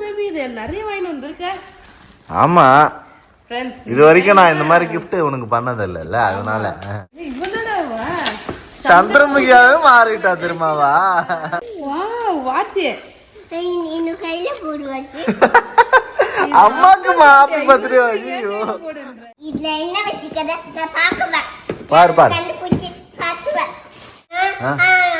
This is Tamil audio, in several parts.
பேபி இது நிறைய வாங்கிட்டு வந்திருக்க. ஆமா फ्रेंड्स இது வரைக்கும் நான் இந்த மாதிரி gift உனக்கு பண்ணது இல்ல அதனால இவனடாவா சந்திரமுகியாவே மாறிட்டா திரும்பவா. வாவ் வாட்ச் நீ கையில போடு வாட்ச். அம்மாக்கு ஹாப்பி பர்த்டே. ஐயோ இதுல என்ன வச்சிக்கத நான் பாக்கறேன். பாரு பாரு கண்டுபிடிச்சு பாத்துவேன்.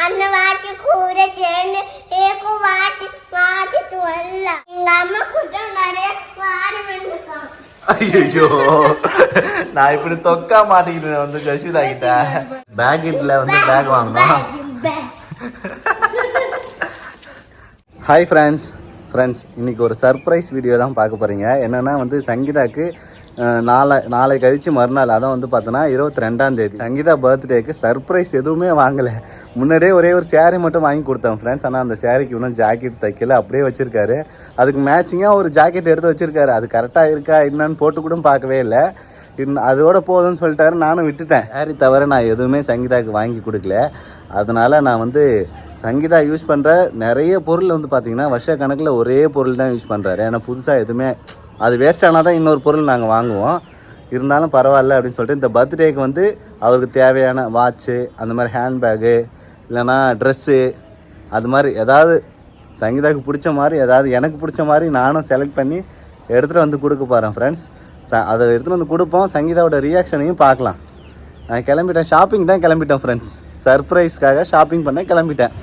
அண்ணா வாட்ச் கூட சேர்ந்து ஏகோ வாட்ச் வாட்ச் வரல. எங்க அம்மா கூட நிறைய வாரி வந்துட்டான். ஐயோ நான் இப்படி தொக்கா மாட்டிக்கிட்டேன் வந்து ஜஸ்விதா கிட்ட. பேக்கெட்ல வந்து பேக் வாங்கணும். ஹாய் ஃப்ரெண்ட்ஸ் இன்னைக்கு ஒரு சர்ப்ரைஸ் வீடியோ தான் பார்க்க போகிறீங்க. என்னென்னா வந்து சங்கீதாவுக்கு நாளை கழித்து மறுநாள் அதான் வந்து பார்த்தோன்னா 22ஆம் தேதி சங்கீதா பர்த்டேக்கு சர்ப்ரைஸ் எதுவுமே வாங்கலை. முன்னாடியே ஒரே ஒரு சேரீ மட்டும் வாங்கி கொடுத்தேன் ஃப்ரெண்ட்ஸ். ஆனால் அந்த சேரீக்கு இன்னும் ஜாக்கெட் தைக்கல, அப்படியே வச்சுருக்காரு. அதுக்கு மேட்சிங்காக ஒரு ஜாக்கெட் எடுத்து வச்சுருக்காரு. அது கரெக்டாக இருக்கா என்னன்னு போட்டு கூட பார்க்கவே இல்லை. அதோட போதும்னு சொல்லிட்டாரு. நானும் விட்டுட்டேன். சேரீ தவிர நான் எதுவுமே சங்கீதாவுக்கு வாங்கி கொடுக்கல. அதனால் நான் வந்து சங்கீதா யூஸ் பண்ணுற நிறைய பொருள் வந்து பார்த்திங்கன்னா வருஷ கணக்கில் ஒரே பொருள் தான் யூஸ் பண்ணுறாரு. ஏன்னா புதுசாக எதுவுமே அது வேஸ்ட் ஆனால் தான் இன்னொரு பொருள் நாங்கள் வாங்குவோம். இருந்தாலும் பரவாயில்ல அப்படின்னு சொல்லிட்டு இந்த பர்த்டேக்கு வந்து அவருக்கு தேவையான வாட்ச்சு, அந்த மாதிரி ஹேண்ட்பேக்கு, இல்லைனா ட்ரெஸ்ஸு, அது மாதிரி ஏதாவது சங்கீதாவுக்கு பிடிச்ச மாதிரி ஏதாவது எனக்கு பிடிச்ச மாதிரி நானும் செலக்ட் பண்ணி எடுத்துகிட்டு வந்து கொடுக்க போகிறேன் ஃப்ரெண்ட்ஸ். அதை எடுத்துகிட்டு வந்து கொடுப்போம். சங்கீதாவோட ரியாக்ஷனையும் பார்க்கலாம். நான் கிளம்பிட்டேன், ஷாப்பிங் தான் கிளம்பிட்டேன் ஃப்ரெண்ட்ஸ். சர்ப்ரைஸ்க்காக ஷாப்பிங் பண்ண கிளம்பிட்டேன்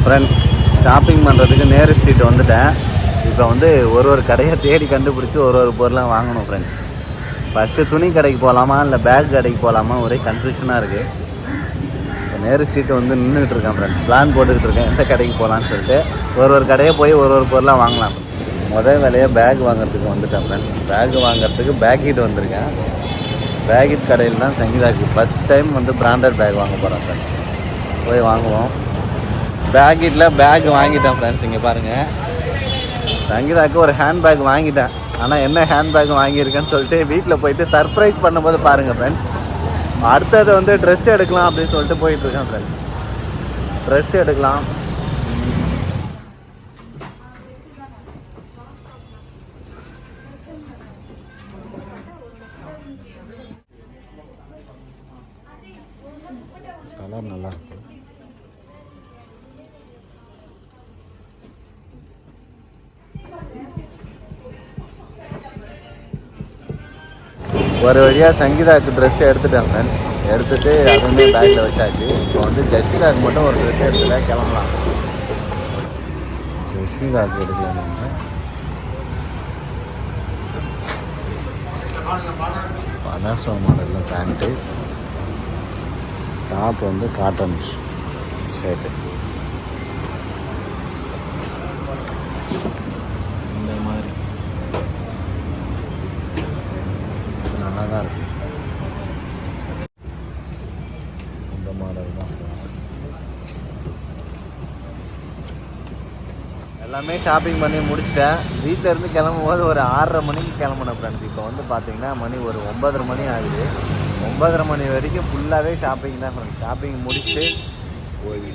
ஃப்ரெண்ட்ஸ். ஷாப்பிங் பண்ணுறதுக்கு நேரு ஸ்ட்ரீட் வந்துட்டேன். இப்போ வந்து ஒரு கடையை தேடி கண்டுபிடிச்சி ஒரு பொருளாக வாங்கணும் ஃப்ரெண்ட்ஸ். ஃபஸ்ட்டு துணி கடைக்கு போகலாமா இல்லை பேக் கடைக்கு போகலாமா ஒரே கன்ஃபியூஷனாக இருக்குது. இப்போ நேரு ஸ்ட்ரீட் வந்து நின்றுட்டு இருக்கேன் ஃப்ரெண்ட்ஸ். பிளான் போட்டுக்கிட்டு இருக்கேன் எந்த கடைக்கு போகலான்னு சொல்லிட்டு. ஒரு கடையை போய் ஒரு பொருளாக வாங்கலாம். முதல் வேலையாக பேக் வாங்குறதுக்கு வந்துட்டேன் ஃப்ரெண்ட்ஸ். பேக் வாங்குறதுக்கு பேக்கெட் வந்திருக்கேன். பேக்கெட் கடையில் தான் சங்கீதாவுக்கு ஃபஸ்ட் டைம் வந்து பிராண்டட் பேக் வாங்க போகிறேன் ஃப்ரெண்ட்ஸ். போய் வாங்குவோம். பேக்கெட்டில் பேக் வாங்கிட்டேன் ஃப்ரெண்ட்ஸ். இங்கே பாருங்கள், சங்கீதாவுக்கு ஒரு ஹேண்ட்பேக் வாங்கிட்டேன். ஆனால் என்ன ஹேண்ட்பேக் வாங்கியிருக்கேன்னு சொல்லிட்டு வீட்டில் போயிட்டு சர்ப்ரைஸ் பண்ணும்போது பாருங்கள் ஃப்ரெண்ட்ஸ். அடுத்தது வந்து ட்ரெஸ் எடுக்கலாம் அப்படின்னு சொல்லிட்டு போயிட்டுருக்கேன் ஃப்ரெண்ட்ஸ். ட்ரெஸ் எடுக்கலாம். கலர் நல்லா இருக்கு. ஒரு வழியாக சங்கீதாவுக்கு ட்ரெஸ் எடுத்துட்டேன் ஃப்ரெண்ட்ஸ். எடுத்துகிட்டு அதுவுமே பேக்கில் வச்சாச்சு. இப்போ வந்து ஜஸ்விதாவுக்கு மட்டும் ஒரு ட்ரெஸ் எடுத்துட்டா கிளம்பலாம். ஜஸ்விதாவுக்கு எடுக்கலாம். நம்ம பனாசோ மாடலில் பேண்ட்டு, டாப் வந்து காட்டன் ஷர்ட்டு. இந்த மாதிரி நல்லா தான் இருக்கு. இந்த மாடல் தான் எல்லாமே ஷாப்பிங் பண்ணி முடிச்சிட்டேன். வீட்டில் இருந்து கிளம்பும் போது ஒரு 6:30 மணிக்கு கிளம்புனேன் ஃப்ரெண்ட்ஸ். இப்போ வந்து பார்த்தீங்கன்னா மணி ஒரு 9:30 மணி ஆகுது. 9:30 மணி வரைக்கும் ஃபுல்லாகவே ஷாப்பிங் தான் ஃப்ரெண்ட்ஸ். ஷாப்பிங் முடிச்சுட்டு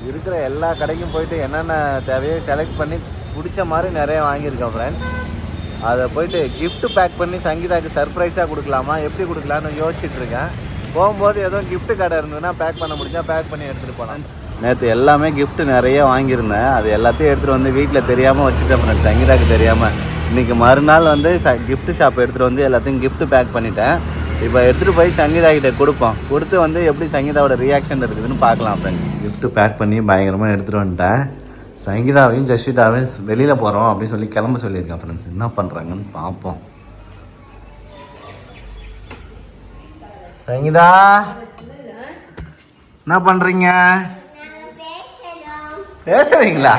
இருக்கிற எல்லா கடைக்கும் போயிட்டு என்னென்ன தேவையோ செலக்ட் பண்ணி பிடிச்ச மாதிரி நிறைய வாங்கியிருக்கேன் ஃப்ரெண்ட்ஸ். அதை போயிட்டு கிஃப்ட் பேக் பண்ணி சங்கீதாவுக்கு சர்ப்ரைஸாக கொடுக்கலாமா எப்படி கொடுக்கலான்னு யோசிச்சுட்டு இருக்கேன். போகும்போது எதுவும் கிஃப்ட் கடை இருந்ததுன்னா பேக் பண்ண முடிஞ்சா பேக் பண்ணி எடுத்துகிட்டு போகலாம். நேற்று எல்லாமே கிஃப்ட் நிறைய வாங்கியிருந்தேன். அது எல்லாத்தையும் எடுத்துகிட்டு வந்து வீட்டில் தெரியாமல் வச்சுட்டேன் ஃப்ரெண்ட்ஸ். சங்கீதாவுக்கு தெரியாமல் இன்றைக்கி மறுநாள் வந்து கிஃப்ட் ஷாப் எடுத்துகிட்டு வந்து எல்லாத்தையும் கிஃப்ட் பேக் பண்ணிட்டேன். இப்போ எடுத்துகிட்டு போய் சங்கீதா கிட்டே கொடுப்போம். கொடுத்து வந்து எப்படி சங்கீதாவோட ரியாக்ஷன் இருக்குதுன்னு பார்க்கலாம் ஃப்ரெண்ட்ஸ். கிஃப்ட் பேக் பண்ணி பயங்கரமாக எடுத்துகிட்டு வந்துட்டேன். சங்கீதாவையும் ஜஸ்விதாவையும் வெளியில் போகிறோம் அப்படின்னு சொல்லி கிளம்ப சொல்லியிருக்கேன் ஃப்ரெண்ட்ஸ். என்ன பண்ணுறாங்கன்னு பார்ப்போம். சங்கீதா என்ன பண்ணுறீங்க? பேசுறீங்களா?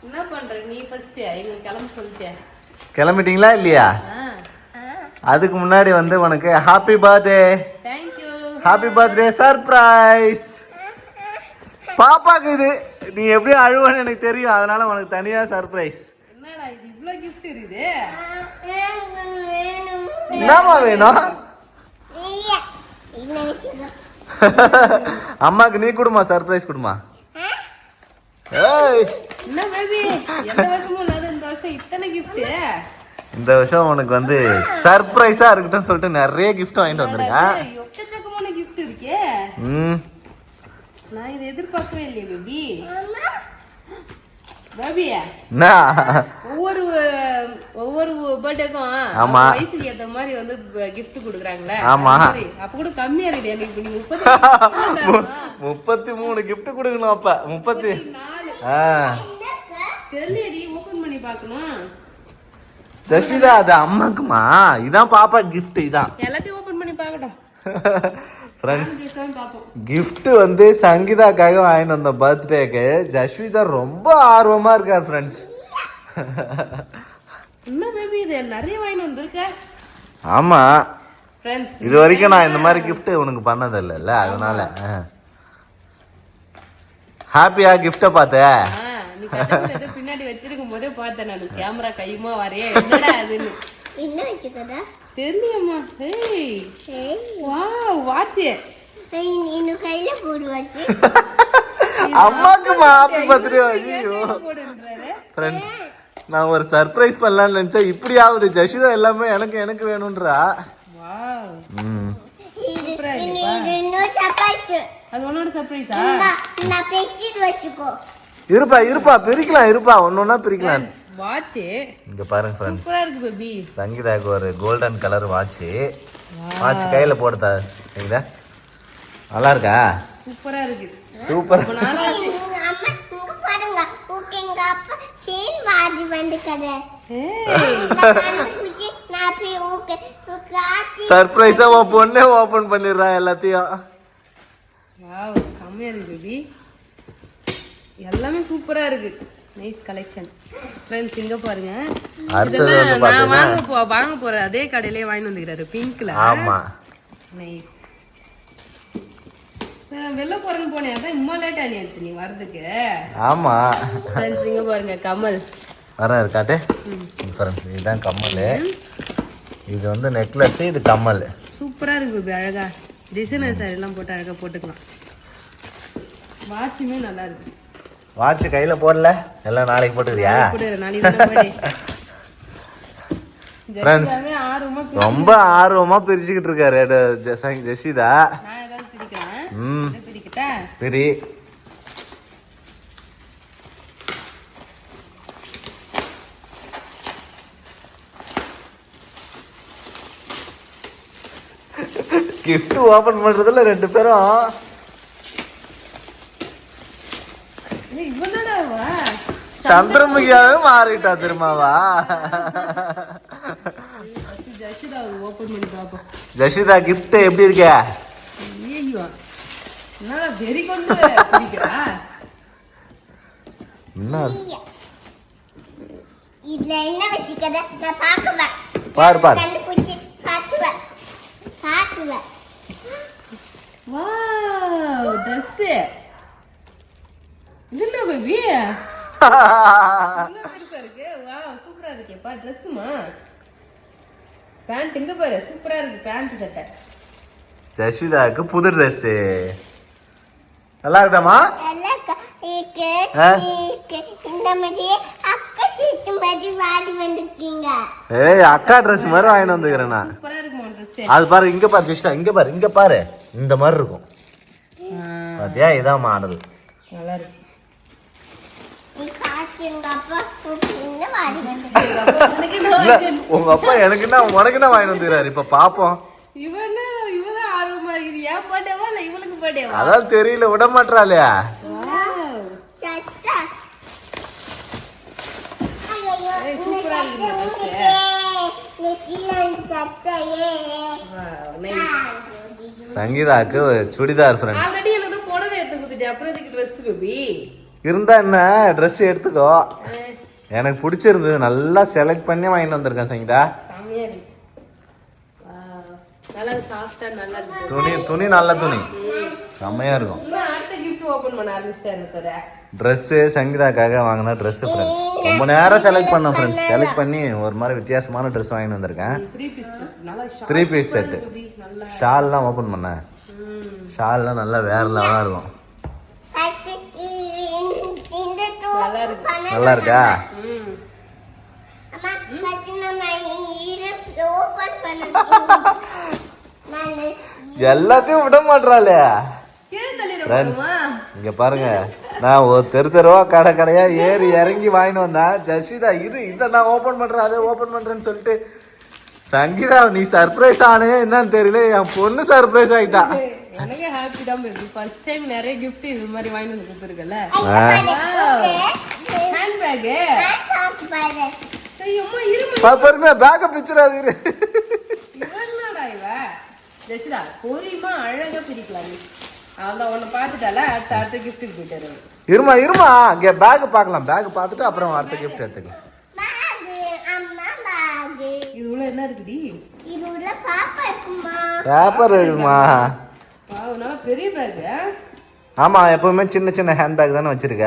என்ன பண்ற நீ? ஃபர்ஸ்ட் எங்க கிளம்ப சொல்லிட்டியா? கிளம்பிட்டீங்களா இல்லையா? அதுக்கு முன்னாடி வந்து உனக்கு happy birthday. Thank you. Happy birthday surprise. பாப்பாக்கு இது நீ எப்படி அழுவன்னு எனக்கு தெரியும். அதனால உனக்கு தனியா சர்ப்ரைஸ். என்னடா இது இவ்ளோ gift இருக்குது? என்னமா வேணும்? அம்மாக்கு நீ கொடுமா, சர்ப்ரைஸ் கொடுமா. ஏய் என்ன பேபி, எந்த வருஷமும் இல்லாத இந்த வருஷம் இத்தனை gift. இந்த வருஷம் உனக்கு வந்து சர்ப்ரைஸா இருக்கட்டும் சொல்லிட்டு நிறைய gift வாங்கிட்டு வந்திருக்கேன். எக்கச்சக்கமான gift இருக்கே. நான் இதை எதிர்பார்க்கவே இல்லையே பேபி. பேபி ஒவ்வொரு பர்த்டேக்கும் வயசுக்கு ஏத்த மாதிரி வந்து gift கொடுக்குறாங்களே. ஆமா. அப்ப கூட கம்மியா இருக்கு எனக்கு. 33 gift கொடுக்கணும். அப்ப 34 தெரியலடி, ஓபன் பண்ணி பார்க்கணும். ஜஷிதா அது அம்மாக்குமா? இதான் பாப்பா gift. இதான் எல்லாத்தையும் ஓபன் பண்ணி பார்க்கட்டும் ஃப்ரெண்ட்ஸ். gift வந்து சங்கீதாக்காக வாங்கிட்டு வந்த பர்த்டேக்கு ஜஸ்விதா ரொம்ப ஆர்வமா இருக்கார் ஃப்ரெண்ட்ஸ். என்ன பேபி இது நிறைய வாங்கிட்டு வந்திருக்க? ஆமா ஃப்ரெண்ட்ஸ், இது வரைக்கும் நான் இந்த மாதிரி gift உனக்கு பண்ணது இல்லைல்ல, அதனால ஹாப்பியா gift பார்த்த? நீ கட்டத்துல ஏதோ பின்னாடி வச்சிருக்கும் போதே பார்த்தேன் நான். கேமரா கையுமா வரே, என்னடா அதுன்னு. என்ன வச்சுக்கடா தெரியலையம்மா. ஏய் வாவ், வாட்ச். நீ கையில போடு வாட்ச். அம்மாக்கு ஹாப்பி பர்த்டே. ஐயோ ஃப்ரெண்ட்ஸ், நான் ஒரு சர்ப்ரைஸ் பண்ணலாம்னு நினைச்சா இப்படி ஆகுது. ஜஷிதா எல்லாமே எனக்கு எனக்கு வேணும்ன்றா. வாவ், இது இன்னொரு சர்ப்ரைஸ். அது உன்னோட சர்ப்ரைஸா? நான் பெச்சிட்டு வச்சுக்கோ. இருப்பா பிரிக்கலாம். இருப்பா ஒன்னொன்னா பிரிக்கலாம். வாட்ச் இங்க பாருங்க ஃப்ரெண்ட்ஸ், சூப்பரா இருக்கு பேபி. சங்கீதாக்கு ஒரு கோல்டன் கலர் வாட்ச். வாட்ச் கையில போடுதா? சரிங்களா? நல்லா இருக்கா? சூப்பரா இருக்கு. சூப்பர். அம்மா இங்க பாருங்க. ஓகேங்க அப்பா சேன் வாடி வந்துக்கடே. நான் போய் ஓகே காட்டி சர்ப்ரைஸா உன் பொண்ணே ஓபன் பண்ணிடுறா எல்லாத்தையும். வாவ், செமையா இருக்கு பேபி. எல்லாமே சூப்பரா இருக்கு. Nice collection friends. இங்க பாருங்க, இதெல்லாம் நான் வாங்க போறேன் அதே கடையிலே வாங்கி வந்துக்கிறாரு பிங்க்ல. ஆமா நைஸ். வெளில போறேன்னு போனேன், அதான் இம்மா லேட்டா நீ வரதுக்கு. ஆமா ஃப்ரெண்ட்ஸ், இங்க பாருங்க கமல் வர இருக்காட்டே ஃப்ரெண்ட்ஸ். இதுதான் கம்மல். இது வந்து நெக்லஸ், இது கம்மல். சூப்பரா இருக்கு பேபி. அழகா டிசைனர் சாரி எல்லாம் போட்டு அழகா போட்டுக்கலாம். வாட்சுமே நல்லா இருக்கு. வாட்ச் கையில போடல, எல்லாம் நாளைக்கு போட்டுக்கிறியா? ரொம்ப ஆர்வமா பிரிச்சுக்கிட்டு இருக்காரு ஜஷிதா. சரி, கிஃப்ட் ஓபன் பண்றதுல ரெண்டு பேரும் சந்திரமுகியாவே மாறிட்டா திருமாவா. ஜஷிதா கிஃப்ட் எப்படி இருக்க? இதுல என்ன வச்சிருக்கத நான் பாக்குறேன். பாரு கண்டுபிடிச்சு பாத்துவேன். Wow, Dress. என்ன பேபி? பெருசா இருக்கு. வாவ், சூப்பரா இருக்கேப்பா. Dressமா? பேண்ட் எங்க பாரு, சூப்பரா இருக்கு பேண்ட் சட்டை. ஜஷிதாக்கு புது Dress. நல்லா இருக்குதாமா? இந்த மாதிரி அக்கா சீட்டு மாதிரி வாடி வந்துட்டீங்க. ஏய், அக்கா Dress மாதிரி வாங்கிட்டு வந்துக்கிறேன் நான். சூப்பரா இருக்குமா Dress? அது பாரு, இங்க பாரு ஜஷிதா, இங்க பாரு இந்த மாதிரி இருக்கும். பாத்தியா? இதான் மாடல். நல்லா இருக்கு. உங்க அப்பா எனக்கு என்ன உனக்கு என்ன வாங்கிட்டு வந்துக்கிறாரு இப்ப பாப்போம். இவதான் ஆர்வமா இருக்குது. ஏன் பர்த்டேவா இல்ல இவளுக்கு பர்த்டேவா? அதான் தெரியல, விட மாட்டாளே. சங்கீதாக்கு சுடிதார் ஃப்ரெண்ட்ஸ். ஆல்ரெடி எனக்கு புடவை எடுத்து கொடுத்துட்டேன், அப்புறம் எதுக்கு Dress பேபி? இருந்தா என்ன, Dress எடுத்துக்கோ. எனக்கு பிடிச்சிருந்தது, நல்லா செலக்ட் பண்ணி வாங்கிட்டு வந்திருக்கேன் சங்கீதா. செமையா இருக்கு. நல்லா சாஃப்ட்டா நல்லா இருக்கு. துணி நல்ல துணி, செமையா இருக்கும். அடுத்த gift ஓபன் பண்ண ஆரம்பிச்சிட்டாரு தோர. Dress சங்கீதாக்காக வாங்கின Dress ஃப்ரெண்ட்ஸ். ரொம்ப நேரம் செலக்ட் பண்ணேன் ஃப்ரெண்ட்ஸ். செலக்ட் பண்ணி ஒரு மாதிரி வித்தியாசமான Dress வாங்கிட்டு வந்திருக்கேன். 3 பீஸ் செட். ஷால்லாம் ஓபன் பண்ணேன். ஷால்லாம் நல்லா வேற லெவலா இருக்கும். நல்லா இருக்கா? ஓபன் பண்ண எல்லாத்தையும் விட மாட்டாளே. கீழே தள்ளிட ஃப்ரெண்ட்ஸ் போறோமா? இங்க பாருங்க, நான் ஒரு தெருவா கடையா ஏறி இறங்கி வாங்கிட்டு வந்தேன். ஜஷிதா இதை நான் ஓபன் பண்றேன், அதை ஓபன் பண்றேன்னு சொல்லிட்டு, சங்கீதா நீ சர்ப்ரைஸ் ஆனே என்னன்னு தெரியல, என் பொண்ணு சர்ப்ரைஸ் ஆயிட்டா. எனக்கு ஹாப்பி தான் பேபி. ஃபர்ஸ்ட் டைம் நிறைய gift இது மாதிரி வாங்கிட்டு வந்து கொடுத்துருக்கல. Hand bag. ஐயம்மா இருமா. பொறுமையா பேக்க பிச்சிடாது. என்னடா இவ? ஜெசிதா பொறியுமா அழகா பிரிக்கலாம் நீ. அவன் உன்னை பார்த்துட்டால அடுத்த கிஃப்ட்டுக்கு போயிட்டாரு. இருமா இங்க பேக் பார்க்கலாம். பேக் பார்த்துட்டு அப்புறம் அடுத்த கிஃப்ட் எடுத்துக்கலாம். இது உள்ள என்ன இருக்குடி? இது உள்ள பாப்பா இருக்குமா? பேப்பர் இருக்குமா? நல்லா பெரிய பேக். ஆமா, எப்பவுமே சின்ன சின்ன ஹேண்ட் பேக் தானே வச்சிருக்க.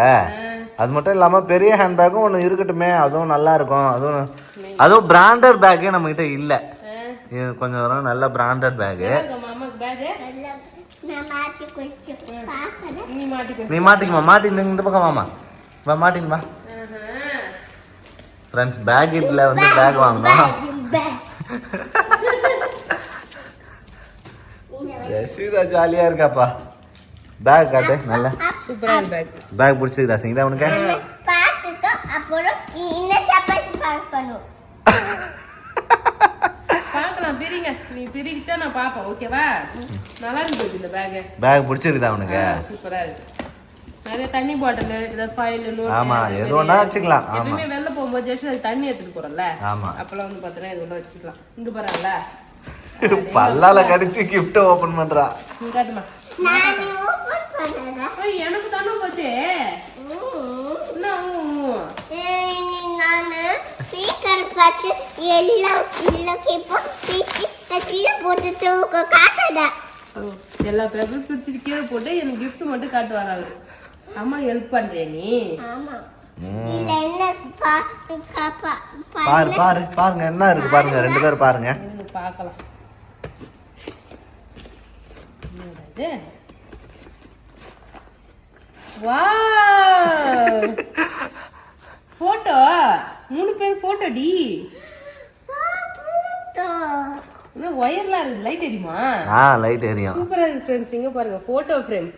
அது மட்டும் இல்லாம பெரிய ஹேண்ட் பேக்கும் ஒன்று இருக்கட்டுமே, அதுவும் நல்லா இருக்கும். அதுவும் பிராண்டட் பேக்கே நம்ம கிட்ட இல்ல. இது கொஞ்சம் நல்ல பிராண்டட் பேக். மாமாக்கு பேக் நீ மாட்டிக்குமா? மாட்டி இந்த பக்கம் வாமா. மாட்டிக்குமா? ஃப்ரெண்ட்ஸ் பேக் இட்ல வந்து பேக் வாங்கணும். ஜெசிதா ஜாலியா இருக்காப்பா. பேக் காட்டு. நல்ல சூப்பரா பேக். பேக் பிடிச்சிருக்கா சங்கீதா உனக்கு? பாத்துட்டு அப்புறம் இந்த சப்பாத்தி பாக் பண்ணுவோம். பார்க்கலாம் பிரிங்க. நீ பிரிக்கிட்டா நான் பாப்பேன். ஓகேவா? நல்லா இருக்கு இந்த பேக். பேக் பிடிச்சிருக்கா உனக்கு? சூப்பரா இருக்கு. நிறைய தண்ணி பாட்டில், இத ஃபைல், நோட். ஆமா, எது வேணா வச்சுக்கலாம். ஆமா, எப்பவுமே வெளில போகும்போது ஜஸ்ட் அது தண்ணி எடுத்துட்டு போறோம்ல. ஆமா, அப்பலாம் வந்து பார்த்தா இது உள்ள வச்சுக்கலாம். இங்க பாருங்களா, பல்லால கடிச்சு gift ஓபன் பண்றா. நீ காட்டுமா. நான் ஓபன் பண்ணறேன். ஏய் எனக்கு தான போச்சே. நானு ஸ்பீக்கர் பாச்சு எல்லாம் இப்போ கீழே போட்டுட்டு காட்டடா. எல்லா பேப்பரும் பிரிச்சுட்டு கீழே போட்டு எனக்கு gift மட்டும் காட்டு வராங்க. அம்மா ஹெல்ப் பண்றியா நீ? ஆமா. இல்ல என்ன பாருங்க என்ன இருக்கு பாருங்க. ரெண்டு பேரும் பாருங்க. நீங்க பார்க்கலாம். என்னது? வாவ்! போட்டோ. 3 பேர் போட்டோ டி. என்ன ஒயர்லாம் இருக்கு. லைட் எரியுமா? லைட் எரியும். சூப்பரா இருக்கு ஃப்ரெண்ட்ஸ். இங்க பாருங்க போட்டோ ஃப்ரேம்.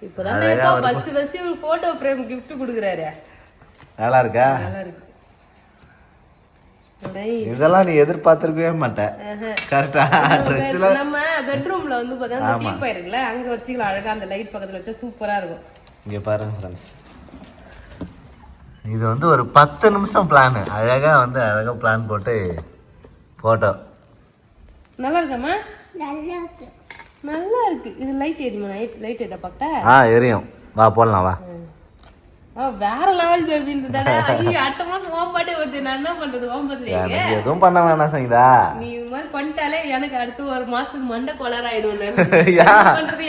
இப்போதான் ஃபர்ஸ்ட் ஒரு போட்டோ ஃப்ரேம் gift கொடுக்குறாரு. நல்லா இருக்கா? நல்லா இருக்கு. இதெல்லாம் நீ எதிர்பார்த்திருக்கவே மாட்டேன். கரெக்ட்டா? Dressல நம்ம பெட்ரூம்ல வந்து பார்த்தா டீப்பா இருக்குல, அங்க வச்சிக்கலாம். அழகா அந்த லைட் பக்கத்துல வச்சா சூப்பரா இருக்கும். இங்க பாருங்க ஃப்ரெண்ட்ஸ், இது வந்து ஒரு 10 நிமிஷம் பிளான். அழகா பிளான் போட்டு போட்டோ. நல்லா இருக்காமா? நல்லா இருக்கு. நல்லா இருக்கு. இது லைட் எரியுமா? லைட் எத பக்கட்ட? எரியும். வா போடலாம் வா. வேற லெவல் பேபி இந்த தடவை. ஐயோ அடுத்த மாசம் ஓம்பாட்டே வருது. நான் என்ன பண்றது? ஓம்பதுலயே எதுவும் பண்ண வேணாம் சங்கீதா. நீ இது மாதிரி பண்ணிட்டாலே எனக்கு அடுத்து ஒரு மாசத்துக்கு மண்டை கொலர் ஆயிடும்.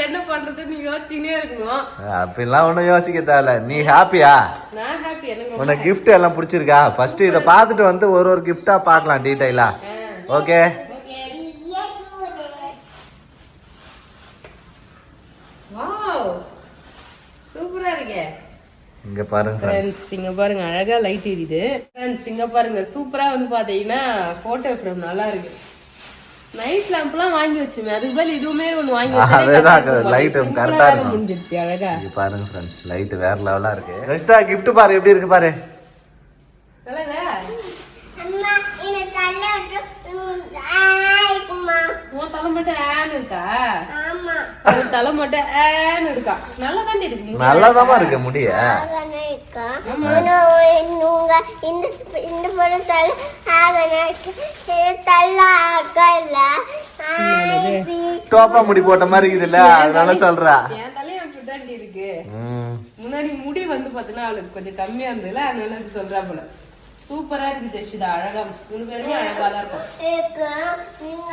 என்ன பண்றது நீ யோசிச்சுனே இருக்கணும். அப்படிலாம் ஒண்ணும் யோசிக்க தேவையில்ல. நீ ஹாப்பியா? நான் ஹாப்பி. எனக்கு உனக்கு gift எல்லாம் பிடிச்சிருக்கா? ஃபர்ஸ்ட் இத பார்த்துட்டு வந்து ஒரு கிஃப்டா பார்க்கலாம் டீடைலா. ஓகே. வாவ் சூப்பரா இருக்கே. இங்க பாருங்க ஃப்ரெண்ட்ஸ், இங்க பாருங்க அழகா லைட் எரியுது. ஃப்ரெண்ட்ஸ் இங்க பாருங்க சூப்பரா வந்து பாத்தீங்கன்னா போட்டோ ஃப்ரேம் நல்லா இருக்கு. நைட் லாம்ப்லாம் வாங்கி வச்சுமே, அதுக்கு பதில் இதுவுமே ஒன்னு வாங்கி வச்சேன். லைட் கரெக்ட்டா இருக்கு. முடிஞ்சிருச்சு அழகா. இங்க பாருங்க ஃப்ரெண்ட்ஸ், லைட் வேற லெவலா இருக்கு. ஜஸ்டா gift பாரு எப்படி இருக்கு பாரு. நல்லா இல்ல? அம்மா இந்த தலை விட்டு ஆயிக்குமா. உன் தலை மட்டும் ஏன்னு இருக்கா? ஆமா. அவன் தலை மட்டும் ஏன்னு இருக்கா. நல்லா தான் இருக்கு. நல்லாதாமா இருக்கு முடிய. ஆகனே இருக்கா. உங்க இந்த படம் தலை ஆகனே தலை ஆகல. டோப்பா முடி போட்ட மாதிரி இருக்குதுல்ல, அதனால சொல்றா. என் தலையை அப்படிதான் இருக்கு. முன்னாடி முடி வந்து பாத்தீங்கன்னா அவளுக்கு கொஞ்சம் கம்மியா இருந்ததுல, அதனால சொல்றா போல. சூப்பரா இருக்கு ஜெஷிதா. அழகா 3 பேருமே அழகா தான் இருக்கும். நீங்க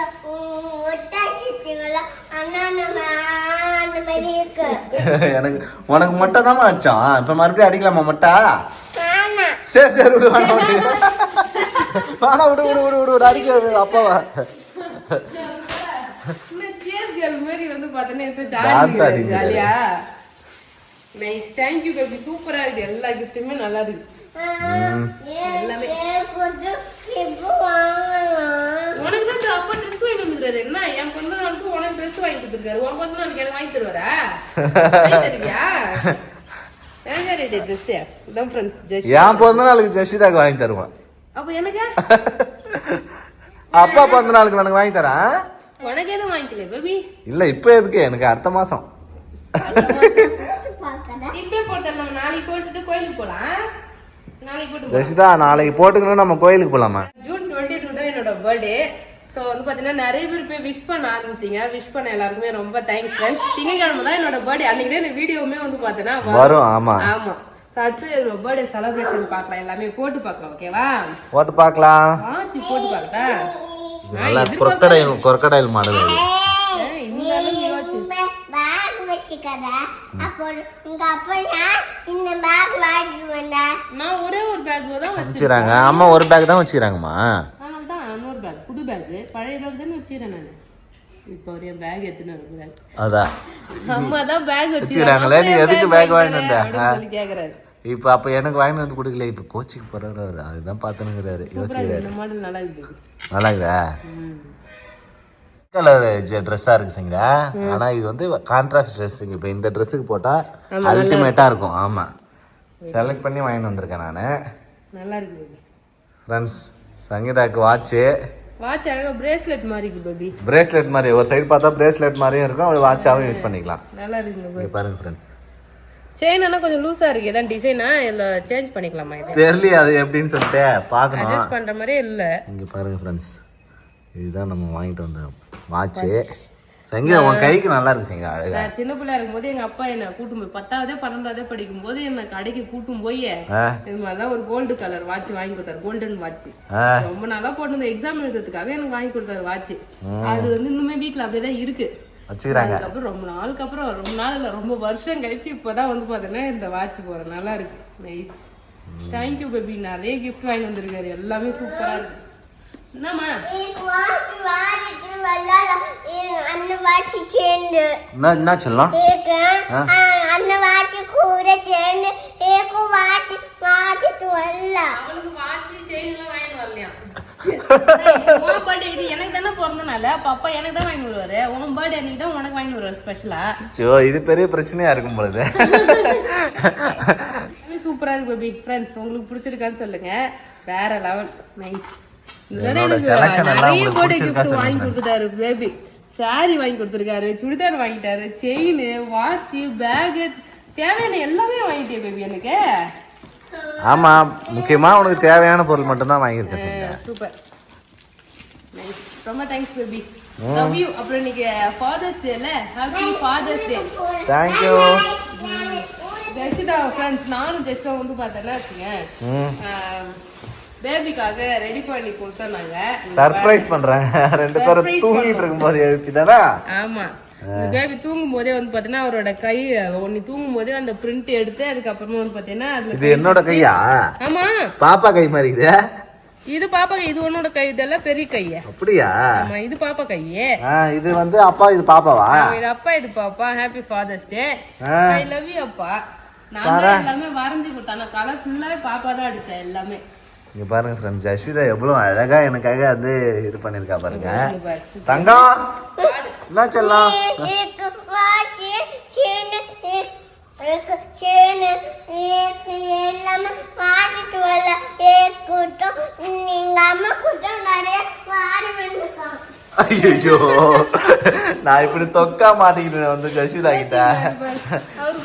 ஒட்டாச்சிட்டீங்களா? அண்ணா அந்த மாதிரி இருக்கு. எனக்கு உனக்கு மொட்டை தான் அடிச்சோம். இப்ப மறுபடியும் அடிக்கலாமா மொட்டை? சரி விடு. வேணா விடு அடிக்க அப்பாவா. மாதிரி வந்து பாத்தீங்கன்னா ஜாலியா. நைஸ். Thank you baby. சூப்பரா இருக்கு. எல்லா கிஃப்ட்டுமே நல்லா இருக்கு. எல்லாமே வாங்கி கொடுத்துருக்காரு. உன் பிறந்த நாளுக்கு எனக்கு வாங்கி தருவாரா? வாங்கி தருவியா? எனக்கு இது ட்ரெஸ் இதான் ஃப்ரெண்ட்ஸ். என் பிறந்த நாளுக்கு ஜெஷிதாக்கு வாங்கி தருவான். அப்ப எனக்கு அப்பா பிறந்த நாளுக்கு எனக்கு வாங்கி தரேன். உனக்கு எதுவும் வாங்கிக்கல பேபி? இல்ல இப்ப எதுக்கு, எனக்கு அடுத்த மாசம். இப்பே போட்டு நம்ம நாளைக்கு போட்டுட்டு கோயிலுக்கு போலாம். நாளைக்கு போட்டு ஜெஷிதா நாளைக்கு போட்டுக்கணும், நம்ம கோயிலுக்கு போலாமா? ஜூன் 22 தான் என்னோட பர்த்டே. ஸோ வந்து பார்த்தீங்கன்னா நிறைய பேர் போய் விஷ் பண்ண ஆரம்பிச்சிங்க. விஷ் பண்ண எல்லாருக்குமே ரொம்ப தேங்க்ஸ் ஃப்ரெண்ட்ஸ். திங்கக்கிழமை தான் என்னோட பர்த்டே. அன்னைக்கு இந்த வீடியோவுமே வந்து பார்த்தீங்கன்னா வரும். ஆமா ஆமா. ஸோ அடுத்து என்னோட பர்த்டே செலிப்ரேஷன் பார்க்கலாம், எல்லாமே போட்டு பார்க்கலாம். ஓகேவா? போட்டு பார்க்கலாம். வாட்சி போட்டு பார்க்கட்டா? நல்லா crocodile மாடல் அது. பேக் வச்சுக்கறா. அப்போ உங்க அப்பா இந்த பேக் வாங்கிடுவா. நான் ஒரே ஒரு பேக் தான் வச்சிராங்க. அம்மா ஒரு பேக் தான் வச்சிராங்கம்மா. அதனால தான் இன்னொரு பேக், புது பேக், பழைய பேக் தானே வச்சிரேன் நான். இப்போ ஒரு பேக் எடுத்துன்னு வரேன். அதான் அம்மா தான் பேக் வச்சிராங்களே, நீ எதுக்கு பேக் வாங்கிட்டு வந்த சொல்லி கேக்குறாரு. இப்போ அப்ப எனக்கு வாங்கிட்டு வந்து கொடுக்கல, இப்போ கோச்சிக்கு போறாரு. அதுதான் பாத்துனுங்கிறாரு. யோசிக்கிறாரு. இந்த மாடல் நல்லா இருக்கு. நல்லா இருக்குதா? கலர் ட்ரெஸ்ஸா இருக்கு சரிங்களா. ஆனா இது வந்து கான்ட்ராஸ்ட் ட்ரெஸ். இப்போ இந்த ட்ரெஸ்ஸுக்கு போட்டா அல்டிமேட்டா இருக்கும். ஆமா, செலக்ட் பண்ணி வாங்கிட்டு வந்திருக்கேன் நானு. நல்லா இருக்கு ஃப்ரெண்ட்ஸ். சங்கீதாக்கு வாட்ச் அழகா பிரேஸ்லெட் மாதிரி இருக்கு பேபி. பிரேஸ்லெட் மாதிரி ஒரு சைடு பார்த்தா பிரேஸ்லெட் மாதிரியும் இருக்கும், அவள் வாட்சாவும் யூஸ் பண்ணிக்கலாம். நல்லா இருக்குங்க பாருங்க ஃப்ரெண்ட்ஸ். செயின் ஆனா கொஞ்சம் லூசா இருக்கு. ஏதான் டிசைனா இல்ல சேஞ்ச் பண்ணிக்கலாமா? இது தெரியல அது எப்படின்னு சொல்லிட்டு பார்க்கணும். அட்ஜஸ்ட் பண்ற மாதிரியே இல்ல. இங்க பாருங்க ஃப்ரெண்ட்ஸ், இதுதான் நம்ம வாங்கிட்டு வந்த வாட்ச். சங்கீதா உன் கைக்கு நல்லா இருக்கு சங்கீதா, அழகா. நான் சின்ன பிள்ளையா இருக்கும்போது எங்க அப்பா என்ன கூட்டும் போய் 10வது 12வது படிக்கும் போது என்ன கடைக்கு கூட்டும் போய் இது மாதிரிதான் ஒரு கோல்டு கலர் வாட்ச் வாங்கி கொடுத்தாரு. கோல்டன் வாட்ச் ரொம்ப நல்லா போட்டு எக்ஸாம் எழுதுறதுக்காக எனக்கு வாங்கி கொடுத்தாரு வாட்ச். அது வந்து இன்னுமே வீட்டுல அப்படியேதான் இருக்கு வச்சுக்கிறாங்க. அதுக்கப்புறம் ரொம்ப நாள் இல்ல, ரொம்ப வருஷம் கழிச்சு இப்பதான் வந்து பாத்தீங்கன்னா இந்த வாட்ச் போறேன். நல்லா இருக்கு, நைஸ். Thank you baby. நிறைய கிஃப்ட் வாங்கி வந்திருக்காரு, எல்லாமே சூப்பரா இருக்கு. என்னம்மா என்ன சொல்லலாம்? அவளுக்கு வாட்ச் செயின் எல்லாம் வாங்கி வரலையா? இது எனக்கு தானே பிறந்தனால அப்பா எனக்கு தான் வாங்கி வருவாரு. உன் பர்த்டே அன்னைக்கு தான் உனக்கு வாங்கி வருவாரு ஸ்பெஷலா. இது பெரிய பிரச்சனையா இருக்கும் பொழுது. சூப்பரா இருக்கு பேபி. ஃப்ரெண்ட்ஸ் உங்களுக்கு பிடிச்சிருக்கான்னு சொல்லுங்க. வேற லெவல், நைஸ். நிறைய பர்த்டே கிஃப்ட் வாங்கி கொடுத்துட்டாரு பேபி. சாரி வாங்கி கொடுத்துருக்காரு, சுடிதார் வாங்கிட்டாரு, செயின், வாட்ச், பேக், தேவையான எல்லாமே வாங்கிட்டே பேபி எனக்கு. ஆமா, முக்கியமா உனக்கு தேவையான பொருள் மட்டும் தான் வாங்கியிருக்கேன். Super, nice. ரொம்ப தேங்க்ஸ் பேபி. Love you. அப்புறம் இன்னைக்கு ஃபாதர்ஸ் டேல, happy father's day. Thank you. Jesitha friends, நானும் ஜெசிதா வந்து பார்த்தேன்னா வச்சுங்க பேபிக்காக ரெடி பண்ணி கொடுத்தாங்க. சர்ப்ரைஸ் பண்றேன். ரெண்டு பேரும் தூங்கிட்டு இருக்கும்போது எழுப்பிதானா? ஆமா, பேபி தூங்கும் போதே வந்து பாத்தீங்கன்னா அவரோட கை ஒன்னு தூங்கும் போதே அந்த பிரிண்ட் எடுத்து அதுக்கப்புறமா வந்து பாத்தீங்கன்னா இது என்னோட கையா? ஆமா, பாப்பா கை மாதிரி இது. இது பாப்பா கை, இது உன்னோட கை, இதெல்லாம் பெரிய கையா? அப்படியா? ஆமா, இது பாப்பா கையே. இது வந்து அப்பா, இது பாப்பாவா? இது அப்பா, இது பாப்பா. Happy father's day. I love you அப்பா. நான் தான் எல்லாமே வரைஞ்சு கொடுத்தேன். நான் கலர் ஃபுல்லாவே பாப்பா தான் அடிச்சேன் எல்லாமே. இங்க பாருங்க ஃப்ரெண்ட்ஸ், ஜெசிதா எவ்வளவு அழகா எனக்காக வந்து இது பண்ணிருக்கா பாருங்க. தங்கம் என்ன சொல்லலாம்? ஐயோ, நான் இப்படி தொக்கா மாட்டிக்கிட்டு வந்து ஜெசிதா கிட்ட.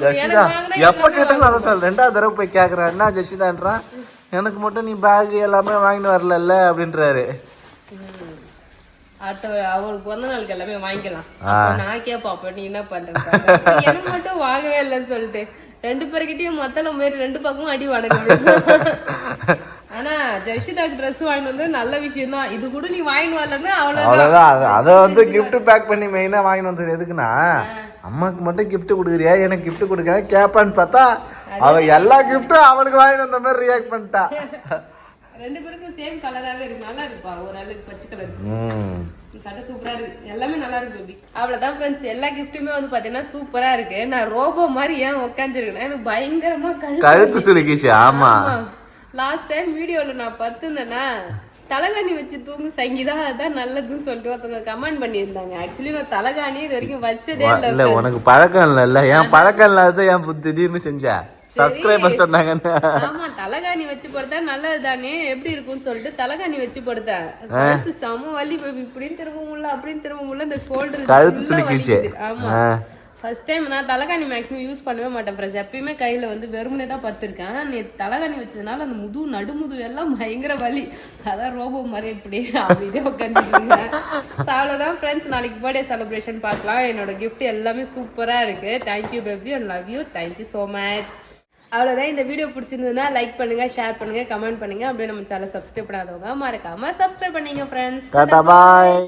ஜெசிதா எப்ப கேட்டாலும் அதான் சொல்ல. 2வது தடவை போய் கேக்குறேன், என்ன ஜெசிதான்றான், எனக்கு மட்டும் நீ பேக் எல்லாமே வாங்கிட்டு வரல அப்படின்றாரு. அவருக்கு பிறந்த நாளுக்கு எல்லாமே வாங்கிக்கலாம். நான் கேப்பா நீ என்ன பண்ற, எனக்கு மட்டும் வாங்கவே இல்லைன்னு சொல்லிட்டு 2 பேருக்கிட்டையும் மத்தள மாரி 2 பக்கமும் அடி வாங்க. ஆனா ஜெஷிதாக்கு ட்ரெஸ் வாங்கிட்டு வந்து நல்ல விஷயம் தான். இது கூட நீ வாங்கிட்டு வரலன்னா அவ்வளவுதான். அதை வந்து கிஃப்ட் பேக் பண்ணி மெயினா வாங்கிட்டு வந்தது எதுக்குன்னா, அம்மாக்கு மட்டும் கிஃப்ட் கொடுக்குறியா, எனக்கு கிஃப்ட் கொடுக்க கேப்பான்னு பார்த்தா அவ எல்லா கிஃப்டும் அவளுக்கு வாங்கிட்டு வந்த மாதிரி ரியாக்ட் பண்ணிட்டா. 2 பேருக்கும் சேம் கலராவே இருக்கு, நல்லா இருக்குப்பா. ஒரு அளவுக்கு பச்சை கலர் சட்டை சூப்பரா இருக்கு, எல்லாமே நல்லா இருக்கு பேபி. அவ்வளவுதான் ஃப்ரெண்ட்ஸ், எல்லா கிஃப்ட்டுமே வந்து பாத்தீங்கன்னா சூப்பரா இருக்கு. நான் ரோபோ மாதிரி ஏன் உட்காந்துருக்கேன், எனக்கு பயங்கரமா கழுத்து சுலுக்கிச்சு. ஆமா, லாஸ்ட் டைம் வீடியோல நான் படுத்திருந்தேன்னா தலகாணி வச்சு தூங்கு சங்கீதா அதான் நல்லதுன்னு சொல்லிட்டு ஒருத்தவங்க கமெண்ட் பண்ணியிருந்தாங்க. ஆக்சுவலி நான் தலகாணி இது வரைக்கும் வச்சதே இல்ல இல்லை. உனக்கு பழக்கம் இல்ல ஏன் பழக்கம் இல்லாத ஏன் திடீர்னு செஞ்சா சப்ஸ்கிரைபர் சொன்னாங்கன்னு. ஆமா தலகாணி வச்சு படுத்தா நல்லது தானே எப்படி இருக்கும்னு சொல்லிட்டு தலகாணி வச்சு படுத்தேன். கழுத்து செம வலி baby. இப்படின்னு திரும்ப முடியல அப்படின்னு திரும்ப முடியல. இந்த ஷோல்டர் கழுத்து சுளுக்கிச்சு. ஆமா ஃபர்ஸ்ட் டைம் நான் தலகாணி மேக்ஸிமம் யூஸ் பண்ணவே மாட்டேன் ஃப்ரெண்ட்ஸ். எப்பயுமே கையில வந்து வெறுமனே தான் படுத்திருக்கேன். நீ தலகாணி வச்சதுனால அந்த நடுமுது எல்லாம் பயங்கர வலி. அதான் ரோபோ மாதிரி இப்படி அப்படியே உட்காந்துருக்கீங்க. அவ்வளோதான் ஃப்ரெண்ட்ஸ். நாளைக்கு பர்த்டே செலிப்ரேஷன் பார்க்கலாம். என்னோட கிஃப்ட் எல்லாமே சூப்பரா இருக்கு. Thank you baby and love you. Thank you so much. அவ்வளோதான். இந்த வீடியோ பிடிச்சிருந்ததுன்னா லைக் பண்ணுங்க, ஷேர் பண்ணுங்க, கமெண்ட் பண்ணுங்க. அப்படியே நம்ம சேனல் சப்ஸ்கிரைப் பண்ணாதவங்க மறக்காம சப்ஸ்கிரைப் பண்ணீங்க ஃப்ரெண்ட்ஸ். டாடா பாய்.